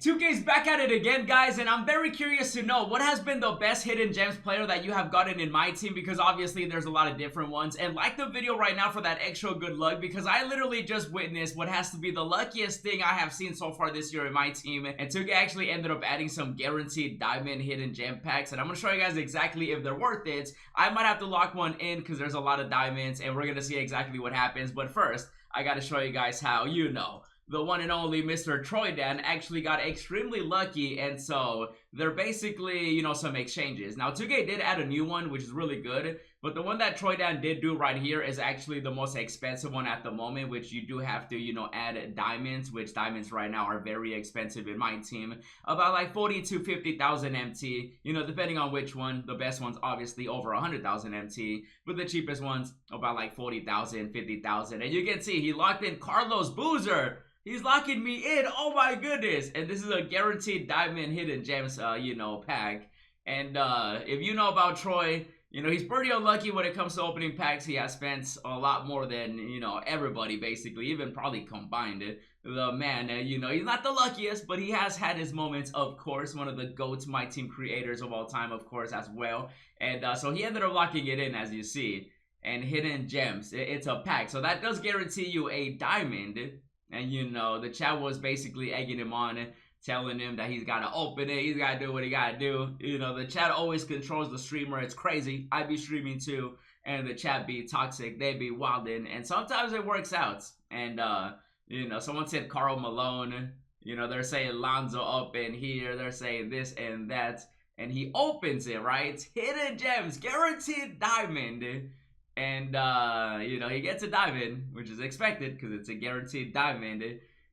2K's back at it again, guys, and I'm very curious to know what has been the best hidden gems player that you have gotten in my team, because obviously there's a lot of different ones. And like the video right now for that extra good luck, because I literally just witnessed what has to be the luckiest thing I have seen so far this year in my team. And 2K actually ended up adding some guaranteed diamond hidden gem packs, and I'm gonna show you guys exactly if they're worth it. I might have to lock one in because there's a lot of diamonds, and we're gonna see exactly what happens. But first, I gotta show you guys how, the one and only Mr. Troydan actually got extremely lucky, and so they're basically, some exchanges. Now, 2K did add a new one, which is really good, but the one that Troydan did do right here is actually the most expensive one at the moment, which you do have to, add diamonds, which diamonds right now are very expensive in my team, about like 40 to 50,000 MT, depending on which one. The best one's obviously over 100,000 MT, but the cheapest one's about like 40,000, 50,000, and you can see he locked in Carlos Boozer. He's locking me in. Oh my goodness. And this is a guaranteed diamond hidden gems, pack. And if you know about Troy, he's pretty unlucky when it comes to opening packs. He has spent a lot more than, everybody basically, even probably combined. The man, he's not the luckiest, but he has had his moments, of course. One of the GOAT My Team creators of all time, of course, as well. And so he ended up locking it in, as you see. And hidden gems, it's a pack. So that does guarantee you a diamond. And the chat was basically egging him on, telling him that he's got to open it, he's got to do what he got to do. The chat always controls the streamer. It's crazy. I be streaming too, and the chat be toxic. They be wildin', and sometimes it works out. And, someone said Karl Malone. They're saying Lonzo up in here. They're saying this and that. And he opens it, right? Hidden gems, guaranteed diamond. And, he gets a diamond, which is expected because it's a guaranteed diamond.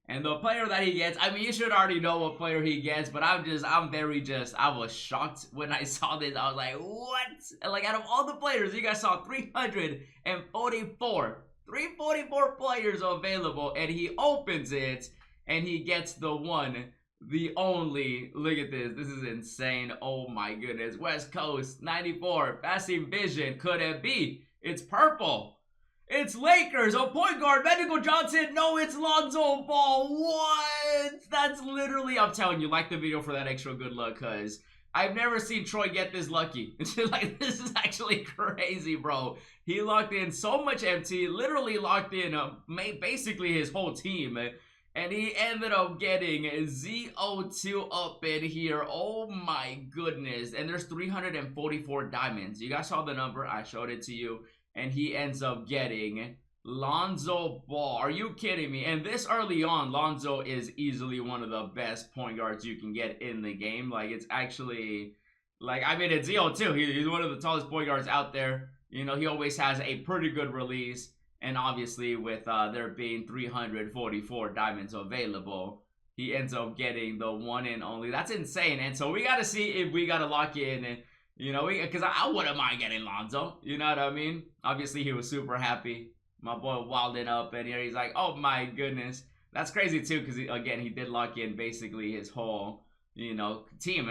And the player that he gets, you should already know what player he gets, but I was shocked when I saw this. I was like, what? And like, out of all the players, you guys saw 344 players available, and he opens it, and he gets the one, the only. Look at this. This is insane. Oh my goodness. West Coast, 94, passing vision. Could it be? It's purple. It's Lakers. Oh, point guard, Medical Johnson. No, it's Lonzo Ball. What? That's literally, I'm telling you, like the video for that extra good luck, because I've never seen Troy get this lucky. It's just like, this is actually crazy, bro. He locked in so much MT, literally locked in basically his whole team. And he ended up getting ZO2 up in here. Oh my goodness. And there's 344 diamonds. You guys saw the number. I showed it to you. And he ends up getting Lonzo Ball. Are you kidding me? And this early on, Lonzo is easily one of the best point guards you can get in the game. Like, it's actually, it's ZO2. He's one of the tallest point guards out there. He always has a pretty good release. And obviously, with there being 344 diamonds available, he ends up getting the one and only. That's insane. And so we got to see if we got to lock in, because I wouldn't mind getting Lonzo. You know what I mean? Obviously, he was super happy. My boy wilding up in here. He's like, oh my goodness. That's crazy too, because again, he did lock in basically his whole, team.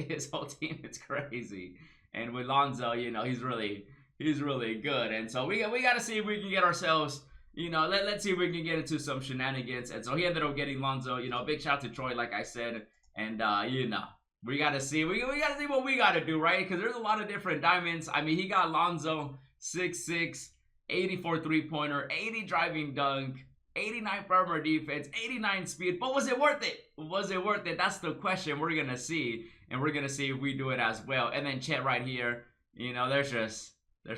His whole team. It's crazy. And with Lonzo, he's really good. And so we got to see if we can get ourselves, let's see if we can get into some shenanigans. And so he ended up getting Lonzo. Big shout out to Troy, like I said. And we got to see what we got to do, right? Because there's a lot of different diamonds. He got Lonzo 6'6", 84 three-pointer, 80 driving dunk, 89 perimeter defense, 89 speed. But was it worth it? Was it worth it? That's the question we're going to see. And we're going to see if we do it as well. And then Chet right here, there's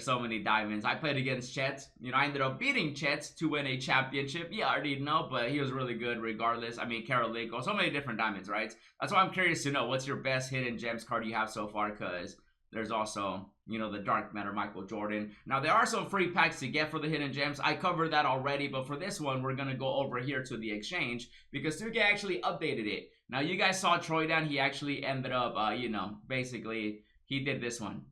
so many diamonds. I played against Chet. I ended up beating Chet to win a championship. Yeah, I already know, but he was really good regardless. Karolico, so many different diamonds, right? That's why I'm curious to know what's your best hidden gems card you have so far, because there's also, the Dark Matter Michael Jordan. Now, there are some free packs to get for the hidden gems. I covered that already, but for this one, we're going to go over here to the exchange because 2K actually updated it. Now, you guys saw Troydan. He actually ended up, basically, he did this one,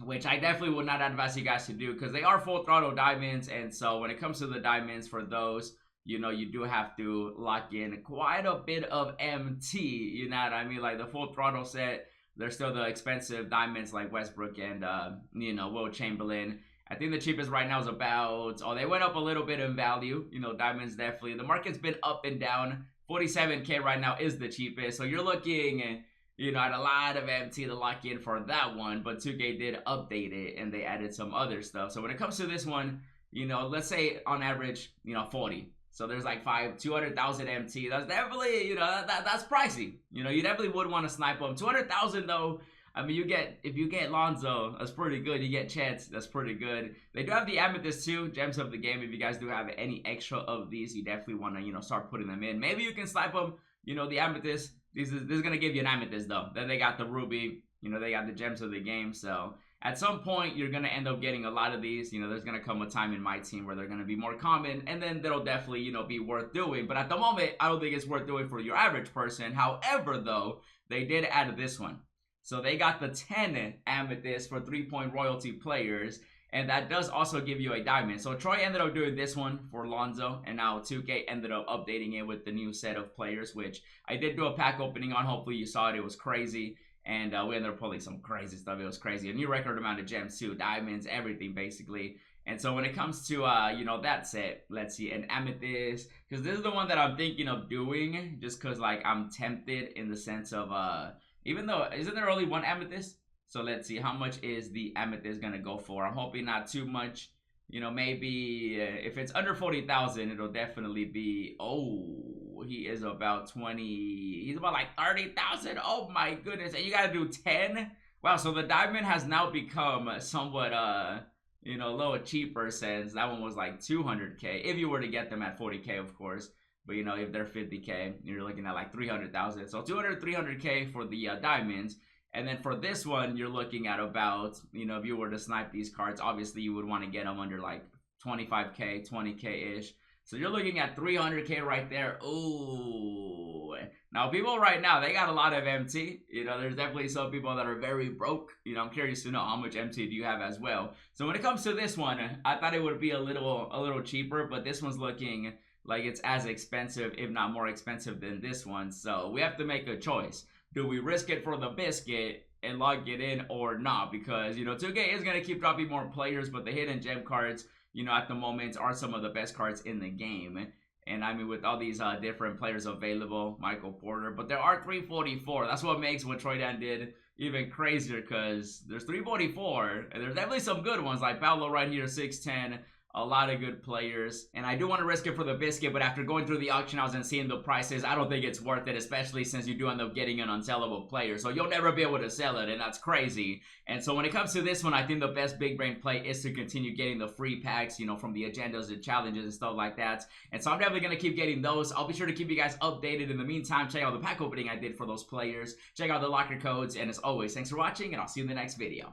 which I definitely would not advise you guys to do because they are full throttle diamonds. And so when it comes to the diamonds for those, you do have to lock in quite a bit of MT. You know what I mean? Like the full throttle set, there's still the expensive diamonds like Westbrook and, Will Chamberlain. I think the cheapest right now is about, they went up a little bit in value. Diamonds definitely. The market's been up and down 47K right now is the cheapest. So you're looking, you know, at a lot of MT to lock in for that one. But 2K did update it and they added some other stuff. So when it comes to this one, you know, let's say on average, you know, 40. So there's like 200,000 MT. That's definitely, you know, that's pricey. You know, you definitely would want to snipe them. 200,000 though. I mean, if you get Lonzo, that's pretty good. You get Chance, that's pretty good. They do have the Amethyst too, gems of the game. If you guys do have any extra of these, you definitely want to, you know, start putting them in. Maybe you can snipe them, you know, the Amethyst. This is gonna give you an Amethyst though. Then they got the Ruby, you know, they got the gems of the game. So at some point, you're gonna end up getting a lot of these. You know, there's gonna come a time in my team where they're gonna be more common, and then they'll definitely, you know, be worth doing. But at the moment, I don't think it's worth doing for your average person. However, though, they did add this one. So they got the 10 Amethyst for 3-point royalty players, and that does also give you a diamond. So Troy ended up doing this one for Lonzo, and now 2K ended up updating it with the new set of players, which I did do a pack opening on. Hopefully you saw it. It was crazy. And we ended up pulling some crazy stuff. It was crazy. A new record amount of gems too, diamonds, everything basically. And so when it comes to, you know, that set, let's see, an Amethyst. Because this is the one that I'm thinking of doing. Just because, like, I'm tempted in the sense of, even though, isn't there only one Amethyst? So let's see, how much is the Amethyst going to go for? I'm hoping not too much. You know, maybe if it's under 40,000, it'll definitely be, oh, he is about 20, he's about like 30,000. Oh my goodness. And you got to do 10. Wow. So the diamond has now become somewhat, you know, a little cheaper since that one was like 200K. If you were to get them at 40K, of course. But, you know, if they're 50K, you're looking at like 300,000. So 200, 300K for the diamonds. And then for this one, you're looking at about, you know, if you were to snipe these cards, obviously you would want to get them under like 25K, 20K-ish. So you're looking at 300K right there. Ooh. Now, people right now, they got a lot of MT. You know, there's definitely some people that are very broke. You know, I'm curious to know how much MT do you have as well. So when it comes to this one, I thought it would be a little cheaper, but this one's looking like it's as expensive, if not more expensive than this one. So we have to make a choice. Do we risk it for the biscuit and log it in or not? Because, you know, 2K is going to keep dropping more players, but the hidden gem cards, you know, at the moment are some of the best cards in the game. And I mean, with all these different players available, Michael Porter, but there are 344. That's what makes what troydan did even crazier, because there's 344 and there's definitely some good ones like Paolo right here, 6'10". A lot of good players, and I do want to risk it for the biscuit, but after going through the auction house and seeing the prices, I don't think it's worth it, especially since you do end up getting an unsellable player, so you'll never be able to sell it, and that's crazy. And so when it comes to this one, I think the best big brain play is to continue getting the free packs, you know, from the agendas and challenges and stuff like that. And so I'm definitely going to keep getting those. I'll be sure to keep you guys updated. In the meantime, check out the pack opening I did for those players, check out the locker codes, and as always, thanks for watching, and I'll see you in the next video.